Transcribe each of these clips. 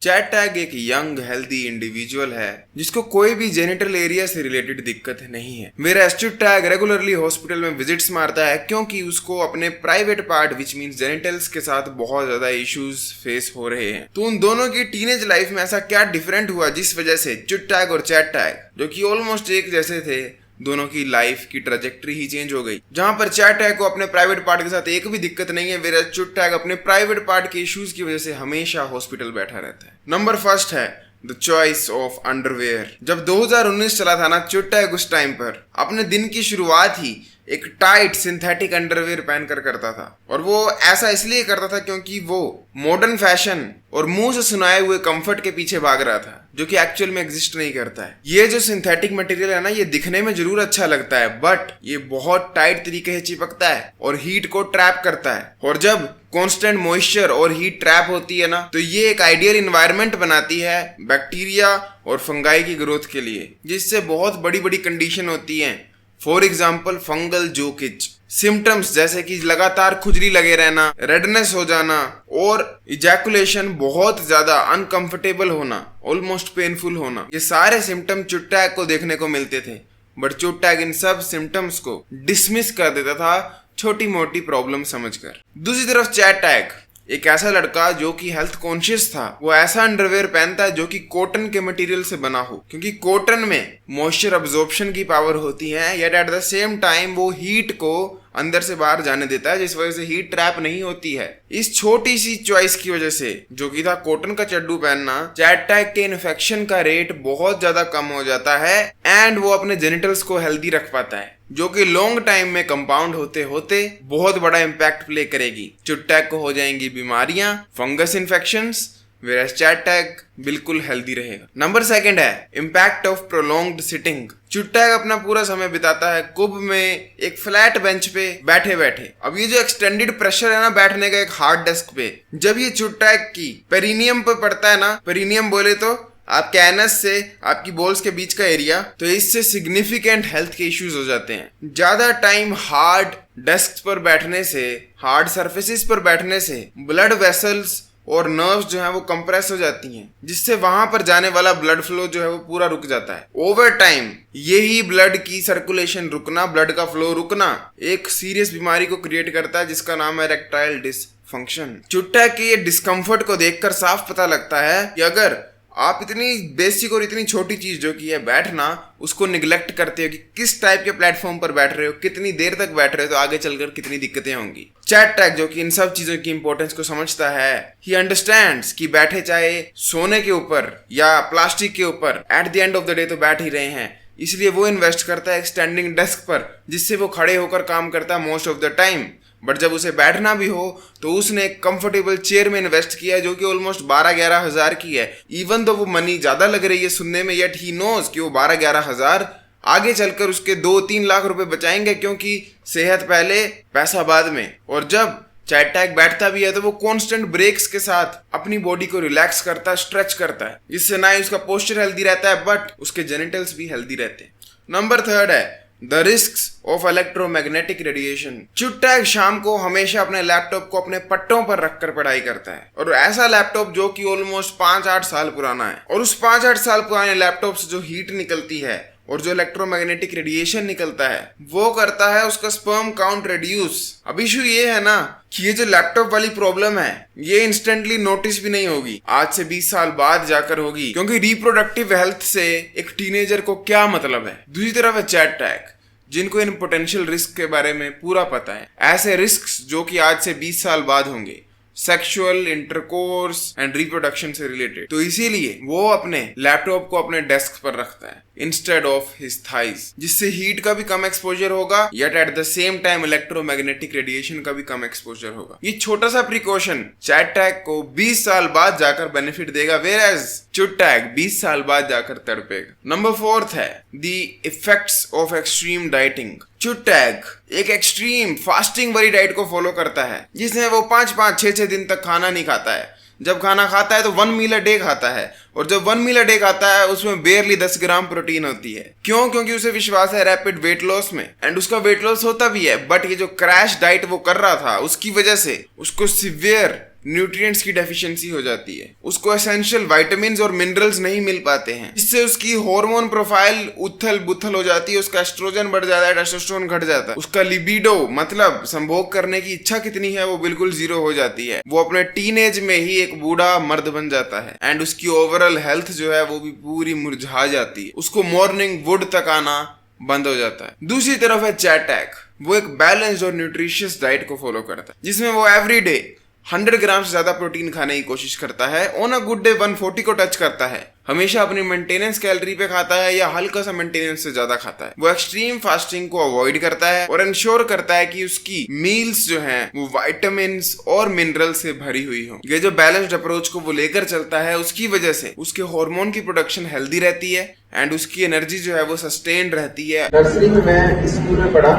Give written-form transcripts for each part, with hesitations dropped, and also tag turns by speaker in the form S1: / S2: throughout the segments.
S1: Chat tag एक young healthy individual है जिसको कोई भी जेनिटल एरिया से रिलेटेड दिक्कत नहीं है। मेरा एस्ट्यूट टैग रेगुलरली हॉस्पिटल में विजिट्स मारता है क्योंकि उसको अपने private part which means genitals के साथ बहुत ज्यादा इश्यूज फेस हो रहे हैं। तो उन दोनों की टीनेज लाइफ में ऐसा क्या डिफरेंट हुआ जिस वजह से चुट टैग और चैट टैग जो कि ऑलमोस्ट एक जैसे थे, दोनों की लाइफ की ट्रेजेक्टरी ही चेंज हो गई। जहां पर चैट टैग को अपने प्राइवेट पार्ट के साथ एक भी दिक्कत नहीं है, वेरा चुट टैग अपने प्राइवेट पार्ट के इश्यूज की वजह से हमेशा हॉस्पिटल बैठा रहता है। नंबर फर्स्ट है द चॉइस ऑफ अंडरवेयर। जब 2019 चला था ना, चुट टैग उस टाइम पर अपने दिन की शुरुआत ही एक टाइट सिंथेटिक अंडरवेयर पहनकर करता था, और वो ऐसा इसलिए करता था क्योंकि वो मॉडर्न फैशन और मुंह से सुनाए हुए कंफर्ट के पीछे भाग रहा था, जो कि एक्चुअल में एग्जिस्ट नहीं करता है। ये जो सिंथेटिक मटेरियल है ना, ये दिखने में जरूर अच्छा लगता है, बट ये बहुत टाइट तरीके से चिपकता है और हीट को ट्रैप करता है। और जब कांस्टेंट मॉइस्चर और हीट ट्रैप होती है ना, तो ये एक आइडियल इन्वायरमेंट बनाती है बैक्टीरिया और फंगाई की ग्रोथ के लिए, जिससे बहुत बड़ी बड़ी कंडीशन होती हैं। फॉर एग्जाम्पल फंगल जोकिच सिम्टम्स जैसे कि लगातार खुजली लगे रहना, रेडनेस हो जाना और इजैकुलेशन बहुत ज्यादा अनकंफर्टेबल होना, ऑलमोस्ट पेनफुल होना, ये सारे सिम्टम चुट टैग को देखने को मिलते थे। बट चुट टैग इन सब सिम्टम्स को डिसमिस कर देता था छोटी मोटी प्रॉब्लम समझकर। दूसरी तरफ चैट टैग एक ऐसा लड़का जो कि हेल्थ कॉन्शियस था, वो ऐसा अंडरवेयर पहनता है जो कि कॉटन के मटेरियल से बना हो, क्योंकि कॉटन में मॉइस्चर अब्जॉर्प्शन की पावर होती है, yet at the same time वो हीट को अंदर से बाहर जाने देता है, जिस वजह से हीट ट्रैप नहीं होती है। इस छोटी सी चॉइस की वजह से, जो कि था कॉटन का चड्डू पहनना, चैट टैग के इन्फेक्शन का रेट बहुत ज्यादा कम हो जाता है एंड वो अपने जेनिटल्स को हेल्दी रख पाता है, जो कि लॉन्ग टाइम में कंपाउंड होते होते बहुत बड़ा इम्पैक्ट प्ले करेगी। चुट टैग को हो जाएंगी बीमारियां, फंगस इन्फेक्शंस, वेरास चैट टैग बिल्कुल हेल्दी रहेगा। नंबर सेकंड है इम्पैक्ट ऑफ प्रोलॉन्ग्ड सिटिंग। चुट टैग अपना पूरा समय बिताता है कुब में एक फ्लैट बेंच पे बैठे बैठे। अब ये जो एक्सटेंडेड प्रेशर है ना बैठने का एक हार्ड डेस्क पे, जब ये चुट टैग की पेरिनियम पे पड़ता है ना, पेरिनियम बोले तो आपके एनस से आपकी बोल्स के बीच का एरिया, तो इससे सिग्निफिकेंट हेल्थ के इश्यूज हो जाते हैं। ज्यादा टाइम हार्ड डेस्क पर बैठने से, हार्ड सरफेसेस पर बैठने से ब्लड वेसल्स और नर्व्स जो है वो कंप्रेस हो जाती हैं, जिससे वहां पर जाने वाला ब्लड फ्लो जो है वो पूरा रुक जाता है। ओवर टाइम यही ब्लड की सर्कुलेशन रुकना, ब्लड का फ्लो रुकना एक सीरियस बीमारी को क्रिएट करता है जिसका नाम है इरेक्टाइल डिसफंक्शन। चुट टैग के ये डिस्कम्फर्ट को देखकर साफ पता लगता है कि अगर आप इतनी बेसिक और इतनी छोटी चीज जो कि है बैठना, उसको निगलेक्ट करते हो कि किस टाइप के प्लेटफॉर्म पर बैठ रहे हो, कितनी देर तक बैठ रहे हो, तो आगे चलकर कितनी दिक्कतें होंगी। चैट टैग जो कि इन सब चीजों की इंपॉर्टेंस को समझता है, ही अंडरस्टैंड्स कि बैठे चाहे सोने के ऊपर या प्लास्टिक के ऊपर, at the end of the day तो बैठ ही रहे हैं, इसलिए वो इन्वेस्ट करता है एक स्टैंडिंग डेस्क पर, जिससे वो खड़े होकर काम करता है most of the time. But जब उसे बैठना भी हो तो उसने एक कंफर्टेबल चेयर में इन्वेस्ट किया है जो कि ऑलमोस्ट 12-11 हजार की है। इवन तो वो मनी ज्यादा लग रही है सुनने में, येट ही नोज कि वो 12-11 हजार आगे चलकर उसके 2-3 लाख रुपए बचाएंगे, क्योंकि सेहत पहले पैसा बाद में। और जब चैट टैग बैठता भी है तो वो कांस्टेंट ब्रेक्स के साथ अपनी बॉडी को रिलैक्स करता है, स्ट्रेच करता है, जिससे ना ही उसका पोस्चर हेल्दी रहता है बट उसके जेनिटल्स भी हेल्दी रहते हैं। नंबर थर्ड है the risks of electromagnetic radiation. चुट टैग शाम को हमेशा अपने लैपटॉप को अपने पट्टों पर रखकर पढ़ाई करता है, और ऐसा लैपटॉप जो कि ऑलमोस्ट 5-8 साल पुराना है, और उस 5-8 साल पुराने लैपटॉप से जो हीट निकलती है और जो इलेक्ट्रोमैग्नेटिक रेडिएशन निकलता है वो करता है उसका स्पर्म काउंट रिड्यूस। अब इशू ये है ना कि ये जो लैपटॉप वाली प्रॉब्लम है ये इंस्टेंटली नोटिस भी नहीं होगी, आज से 20 साल बाद जाकर होगी, क्योंकि रिप्रोडक्टिव हेल्थ से एक टीनेजर को क्या मतलब है। दूसरी तरफ है चैट टैग, जिनको इन पोटेंशियल रिस्क के बारे में पूरा पता है, ऐसे रिस्क जो कि आज से 20 साल बाद होंगे, सेक्सुअल इंटरकोर्स एंड रिप्रोडक्शन से रिलेटेड। तो इसीलिए वो अपने लैपटॉप को अपने डेस्क पर रखता है इंस्टेड ऑफ हिज थाइज, जिससे हीट का भी कम एक्सपोजर होगा, yet at the same time electromagnetic radiation का भी कम एक्सपोजर होगा। ये छोटा सा प्रिकॉशन चैट टैग को 20 साल बाद जाकर बेनिफिट देगा, वेयरएज चुट टैग 20 साल बाद जाकर तड़पेगा। नंबर फोर्थ है the effects of extreme dieting. चुट टैग एक एक्सट्रीम फास्टिंग वाली डाइट को फॉलो करता है, जिसमें वो 5-5, 6-6 दिन तक खाना नहीं खाता है। जब खाना खाता है तो 1 मील अ डे खाता है, और जब 1 मील अ डे खाता है उसमें बेयरली 10 ग्राम प्रोटीन होती है। क्यों? क्योंकि उसे विश्वास है रैपिड वेट लॉस में, एंड उसका वेट लॉस होता भी है। बट ये जो क्रैश डाइट वो कर रहा था उसकी वजह से उसको सिवियर न्यूट्रिएंट्स की डेफिशिएंसी हो जाती है, उसको एसेंशियल विटामिन्स और मिनरल्स नहीं मिल पाते हैं, जिससे उसकी हार्मोन प्रोफाइल उथल बुथल हो जाती है, उसका एस्ट्रोजन बढ़ जाता है, टेस्टोस्टेरोन घट जाता है, उसका लिबिडो मतलब संभोग करने की इच्छा कितनी है वो बिल्कुल जीरो हो जाती है, वो अपने टीनेज में ही एक बूढ़ा मर्द बन जाता है एंड उसकी ओवरऑल हेल्थ जो है वो भी पूरी मुरझा जाती है, उसको मॉर्निंग वुड तक आना बंद हो जाता है। दूसरी तरफ है चैटैक, वो एक बैलेंस्ड और न्यूट्रिशियस डाइट को फॉलो करता है, जिसमें वो एवरी डे 100 ग्राम से ज्यादा प्रोटीन खाने की कोशिश करता है, ऑन अ गुड डे 140 को टच करता है, हमेशा अपनी मेंटेनेंस कैलोरी पे खाता है या हल्का सा मेंटेनेंस से ज्यादा खाता है, वो एक्सट्रीम फास्टिंग को अवॉइड करता है और इंश्योर करता है कि उसकी मील्स जो हैं वो विटामिन और मिनरल से भरी हुई हो। ये जो बैलेंस्ड अप्रोच को वो लेकर चलता है, उसकी वजह से उसके हार्मोन की प्रोडक्शन हेल्दी रहती है एंड उसकी एनर्जी जो है वो सस्टेन्ड रहती है।
S2: नर्सरी में मैं स्कूल में पढ़ा,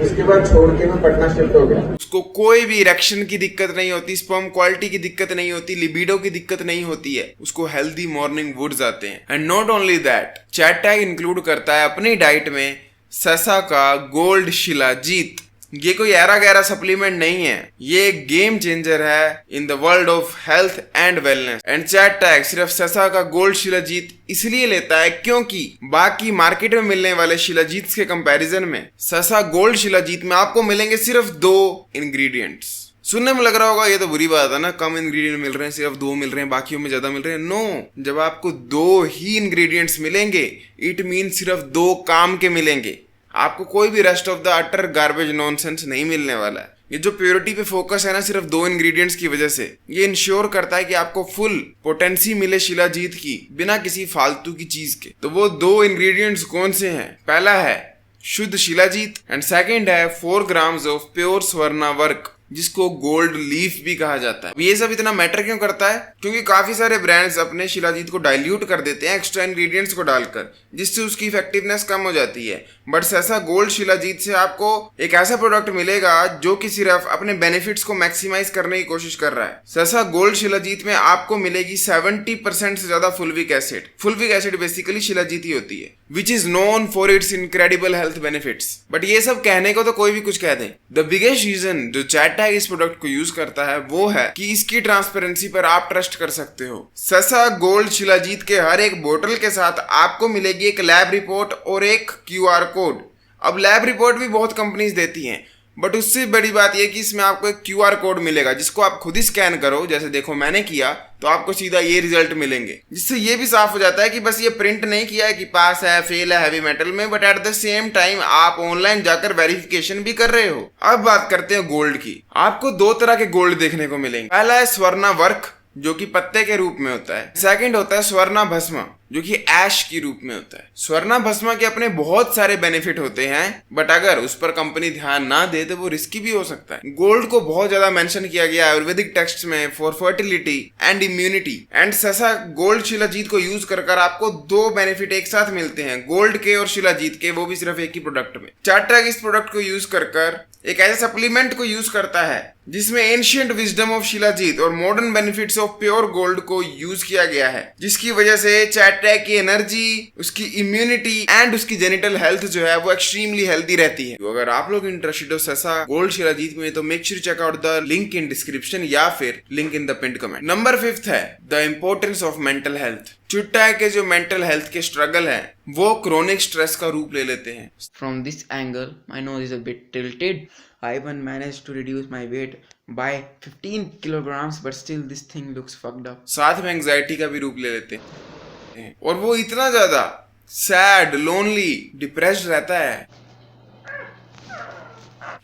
S2: उसके बाद छोड़ के मैं पटना शिफ्ट हो गया।
S1: उसको कोई भी इरेक्शन की दिक्कत नहीं होती, स्पर्म क्वालिटी की दिक्कत नहीं होती, लिबिडो की दिक्कत नहीं होती है, उसको हेल्दी मॉर्निंग वुड्स आते हैं। एंड नॉट ओनली दैट, चैटैक इंक्लूड करता है अपनी डाइट में ससा का गोल्ड शिलाजीत। ये कोई ऐरा गैरा सप्लीमेंट नहीं है, ये एक गेम चेंजर है in the world of health and wellness. And चैटैक सिर्फ ससा का गोल्ड शिलाजीत इसलिए लेता है क्योंकि बाकी मार्केट में मिलने वाले शिलाजीत के कंपैरिजन में ससा गोल्ड शिलाजीत में आपको मिलेंगे सिर्फ 2 इंग्रेडिएंट्स। सुनने में लग रहा होगा ये तो बुरी बात है ना, कम इंग्रेडिएंट मिल रहे हैं, सिर्फ 2 मिल रहे हैं, बाकियों में ज्यादा मिल रहे हैं। नो, जब आपको 2 ही इंग्रेडिएंट्स मिलेंगे इट मीन सिर्फ 2 काम के मिलेंगे, आपको कोई भी rest of the utter garbage nonsense नहीं मिलने वाला है। ये जो प्योरिटी पे फोकस है ना सिर्फ 2 इंग्रेडिएंट्स की वजह से, ये इंश्योर करता है कि आपको फुल पोटेंसी मिले शिलाजीत की बिना किसी फालतू की चीज के। तो वो 2 इंग्रेडिएंट्स कौन से हैं? पहला है शुद्ध शिलाजीत एंड सेकंड है 4 grams of pure Swarna work, जिसको गोल्ड लीफ भी कहा जाता है। ये सब इतना मैटर क्यों करता है? क्योंकि काफी सारे ब्रांड्स अपने शिलाजीत को डाइल्यूट कर देते हैं एक्स्ट्रा इंग्रेडिएंट्स को डालकर, जिससे उसकी इफेक्टिवनेस कम हो जाती है। बट ऐसा गोल्ड शिलाजीत से आपको एक ऐसा प्रोडक्ट मिलेगा जो कि सिर्फ अपने बेनिफिट्स को मैक्सिमाइज करने की कोशिश कर रहा है। ससा गोल्ड शिलाजीत में आपको मिलेगी 70% से ज्यादा fulvic acid. Fulvic acid basically shilajit ही होती है, which is known for its incredible health benefits. But ये सब कहने को तो कोई भी कुछ कह दे, द बिगेस्ट रीजन जो चैटैक इस प्रोडक्ट को यूज करता है वो है कि इसकी ट्रांसपेरेंसी पर आप ट्रस्ट कर सकते हो। ससा गोल्ड शिलाजीत के हर एक बोतल के साथ आपको मिलेगी एक लैब रिपोर्ट और एक QR कोड। अब लैब रिपोर्ट भी बहुत कंपनीज देती हैं, बट उससे बड़ी बात यह कि इसमें आपको एक QR कोड मिलेगा जिसको आप खुद ही स्कैन करो, जैसे देखो मैंने किया, तो आपको सीधा ये रिजल्ट मिलेंगे, जिससे ये भी साफ हो जाता है कि बस ये प्रिंट नहीं किया है कि पास है फेल है हैवी मेटल में, but at the same time आप ऑनलाइन जाकर वेरिफिकेशन भी कर रहे हो। अब बात करते हैं गोल्ड की। आपको 2 तरह के गोल्ड देखने को मिलेंगे। पहला है स्वर्णा वर्क जो कि पत्ते के रूप में होता है, सेकंड होता है स्वर्णा भस्म जो कि ऐश के रूप में होता है। स्वर्णा भस्मा के अपने बहुत सारे बेनिफिट होते हैं, बट अगर उस पर कंपनी ध्यान ना दे तो वो रिस्की भी हो सकता है। गोल्ड को बहुत ज्यादा मेंशन किया गया है आयुर्वेदिक टेक्स्ट में for fertility and immunity, and ससा गोल्ड शिलाजीत को यूज कर आपको 2 बेनिफिट एक साथ मिलते हैं, गोल्ड के और शिलाजीत के, वो भी सिर्फ एक ही प्रोडक्ट में। चैटैक इस प्रोडक्ट को यूज कर एक ऐसे सप्लीमेंट को यूज करता है जिसमें एंशिएंट विजडम ऑफ शिलाजीत और modern benefits of pure gold को यूज किया गया है, जिसकी वजह से चैटैक की एनर्जी, उसकी इम्यूनिटी एंड उसकी जेनिटल हेल्थ जो है वो एक्सट्रीमली हेल्दी रहती है। तो अगर आप लोग इंटरेस्टेड हो ससा गोल्ड शिलाजीत में तो make sure check out the link in description या फिर link in the pinned comment. Number 5 है the importance of mental health. चैटैक के जो मेंटल हेल्थ के स्ट्रगल है वो क्रोनिक स्ट्रेस का रूप ले लेते हैं।
S3: From this angle, my nose is a bit tilted. I even managed to reduce my weight by 15 kilograms, but still this thing looks fucked up.
S1: साथ में एंजाइटी का भी रूप ले लेते हैं, और वो इतना ज्यादा सैड, लोनली, डिप्रेस्ड रहता है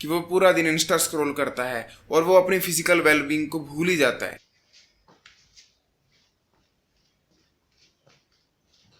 S1: कि वो पूरा दिन इंस्टा स्क्रॉल करता है और वो अपनी फिजिकल वेलबींग को भूल ही जाता है।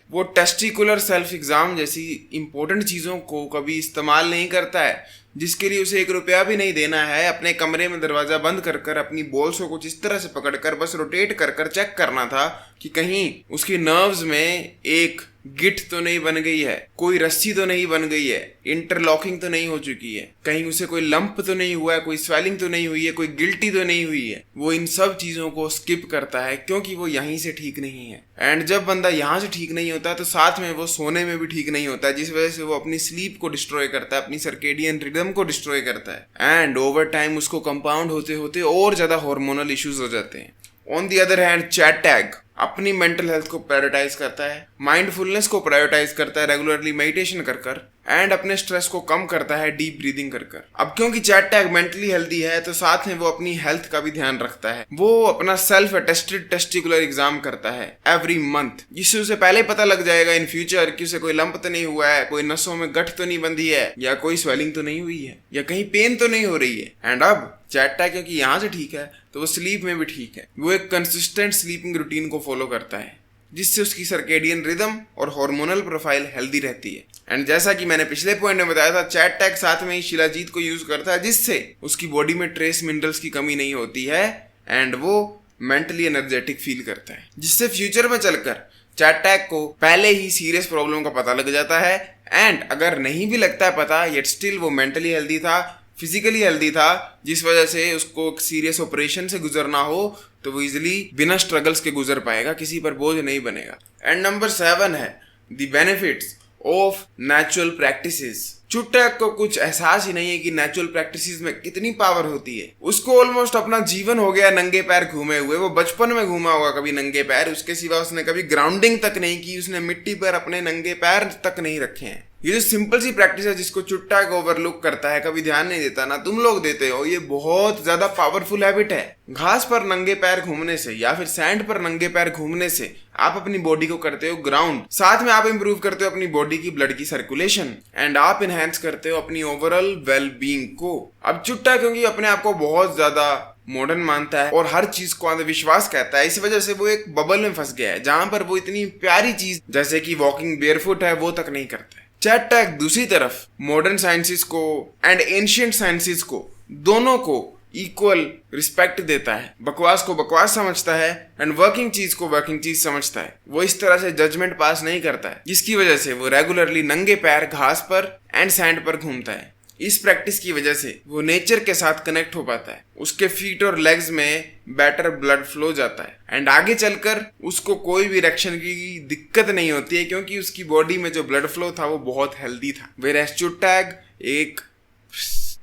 S1: वो टेस्टिकुलर सेल्फ एग्जाम जैसी इंपॉर्टेंट चीज़ों को कभी इस्तेमाल नहीं करता है, जिसके लिए उसे 1 रुपया भी नहीं देना है। अपने कमरे में दरवाज़ा बंद कर अपनी बॉल्स को कुछ इस तरह से पकड़कर बस रोटेट कर चेक करना था कि कहीं उसकी नर्व्स में एक गिट तो नहीं बन गई है, कोई रस्सी तो नहीं बन गई है, इंटरलॉकिंग तो नहीं हो चुकी है, कहीं उसे कोई लंप तो नहीं हुआ है, कोई स्वेलिंग तो नहीं हुई है, कोई गिल्टी तो नहीं हुई है। वो इन सब चीजों को स्किप करता है क्योंकि वो यहीं से ठीक नहीं है। एंड जब बंदा यहाँ से ठीक नहीं होता तो साथ में वो सोने में भी ठीक नहीं होता, जिस वजह से वो अपनी स्लीप को डिस्ट्रॉय करता है, अपनी सर्केडियन रिदम को डिस्ट्रॉय करता है। एंड ओवर टाइम उसको कंपाउंड होते होते और ज्यादा हार्मोनल इश्यूज हो जाते हैं। On the other hand chat tag अपनी मेंटल हेल्थ को प्रायोरिटाइज करता है, माइंडफुलनेस को प्रायोरिटाइज करता है, रेगुलरली मेडिटेशन कर एंड अपने स्ट्रेस को कम करता है डीप ब्रीदिंग कर। अब क्योंकि चैट टैग मेंटली हेल्दी है तो साथ में वो अपनी हेल्थ का भी ध्यान रखता है। वो अपना सेल्फ अटेस्टेड टेस्टिकुलर एग्जाम करता है एवरी मंथ, जिससे उसे पहले पता लग जाएगा इन फ्यूचर कि उसे कोई लंप तो नहीं हुआ है, कोई नसों में गठ तो नहीं बंधी है, या कोई स्वेलिंग तो नहीं हुई है, या कहीं पेन तो नहीं हो रही है। एंड अब चैट टैग क्योंकि यहाँ से ठीक है तो वो स्लीप में भी ठीक है। वो एक कंसिस्टेंट स्लीपिंग रूटीन को फॉलो करता है जिससे उसकी सर्केडियन रिदम और हार्मोनल प्रोफाइल हेल्दी रहती है। एंड जैसा कि मैंने पिछले पॉइंट में बताया था, चैट टैग साथ में ही शिलाजीत को यूज करता है जिससे उसकी बॉडी में ट्रेस मिनरल्स की कमी नहीं होती है एंड वो मेंटली एनर्जेटिक फील करता है, जिससे फ्यूचर में चलकर चैट टैग को पहले ही सीरियस प्रॉब्लम का पता लग जाता है। एंड अगर नहीं भी लगता है पता, येट स्टिल वो मेंटली हेल्दी था, फिजिकली हेल्दी था, जिस वजह से उसको सीरियस ऑपरेशन से गुजरना हो तो वो इजिली बिना स्ट्रगल्स के गुजर पाएगा, किसी पर बोझ नहीं बनेगा। एंड नंबर 7 है the benefits of natural practices. Chat tag को कुछ एहसास ही नहीं है कि नेचुरल प्रैक्टिसेस में कितनी पावर होती है। उसको ऑलमोस्ट अपना जीवन हो गया नंगे पैर घूमे हुए। वो बचपन में घूमा होगा कभी नंगे पैर, उसके सिवा उसने कभी ग्राउंडिंग तक नहीं की, उसने मिट्टी पर अपने नंगे पैर तक नहीं रखे हैं। ये जो सिंपल सी प्रैक्टिस है जिसको चैट टैग ओवरलुक करता है, कभी ध्यान नहीं देता, ना तुम लोग देते हो, ये बहुत ज्यादा पावरफुल हैबिट है। घास पर नंगे पैर घूमने से या फिर सैंड पर नंगे पैर घूमने से आप अपनी बॉडी को करते हो ग्राउंड, साथ में आप इंप्रूव करते हो अपनी बॉडी की ब्लड की सर्कुलेशन एंड आप इनहेंस करते हो अपनी ओवरऑल वेल बीइंग को। अब चैट टैग क्योंकि अपने आप को बहुत ज्यादा मॉडर्न मानता है और हर चीज को अंधविश्वास कहता है, इस वजह से वो एक बबल में फंस गया है जहां पर वो इतनी प्यारी चीज जैसे कि वॉकिंग बेयरफुट है वो तक नहीं करता है। चैट टैग दूसरी तरफ मॉडर्न साइंसेस को एंड एंशिएंट साइंसेस को दोनों को इक्वल रिस्पेक्ट देता है, बकवास को बकवास समझता है एंड वर्किंग चीज को वर्किंग चीज समझता है। वो इस तरह से जजमेंट पास नहीं करता है, जिसकी वजह से वो रेगुलरली नंगे पैर घास पर एंड सैंड पर घूमता है। इस प्रैक्टिस की वजह से वो नेचर के साथ कनेक्ट हो पाता है, उसके फीट और लेग्स में बेटर ब्लड फ्लो जाता है एंड आगे चलकर उसको कोई भी इरेक्शन की दिक्कत नहीं होती है क्योंकि उसकी बॉडी में जो ब्लड फ्लो था वो बहुत हेल्दी था। वेयरएज़ चैट टैग एक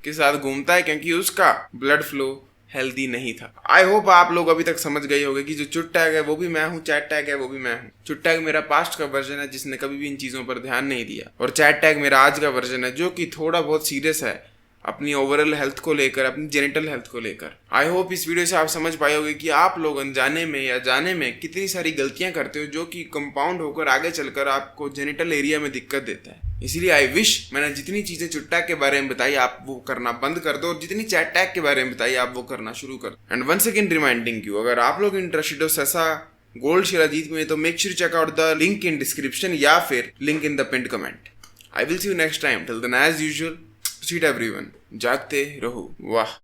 S1: के साथ घूमता है क्योंकि उसका ब्लड फ्लो हेल्दी नहीं था। आई होप आप लोग अभी तक समझ गए होंगे कि जो चैट टैग है वो भी मैं हूँ, चैट टैग है वो भी मैं हूँ। चैट टैग मेरा पास्ट का वर्जन है जिसने कभी भी इन चीजों पर ध्यान नहीं दिया, और चैट टैग मेरा आज का वर्जन है जो कि थोड़ा बहुत सीरियस है अपनी ओवरऑल हेल्थ को लेकर, अपनी जेनिटल हेल्थ को लेकर। आई होप इस वीडियो से आप समझ पाए होंगे कि आप लोग अनजाने में या जाने में कितनी सारी गलतियां करते हो जो कि कंपाउंड होकर आगे चलकर आपको जेनिटल एरिया में दिक्कत देता है। इसीलिए आई विश मैंने जितनी चीजें चैट टैग के बारे में बताई आप वो करना बंद कर दो और जितनी चैट टैग के बारे में बताई आप वो करना शुरू कर दो। And once again reminding you, अगर आप लोग इंटरेस्टेड हो सैसा गोल्ड शिलाजीत में तो make sure check out the link in description या फिर link in the pinned comment. I will see you next time. Till then as usual, sweet everyone, जागते रहो। वाह।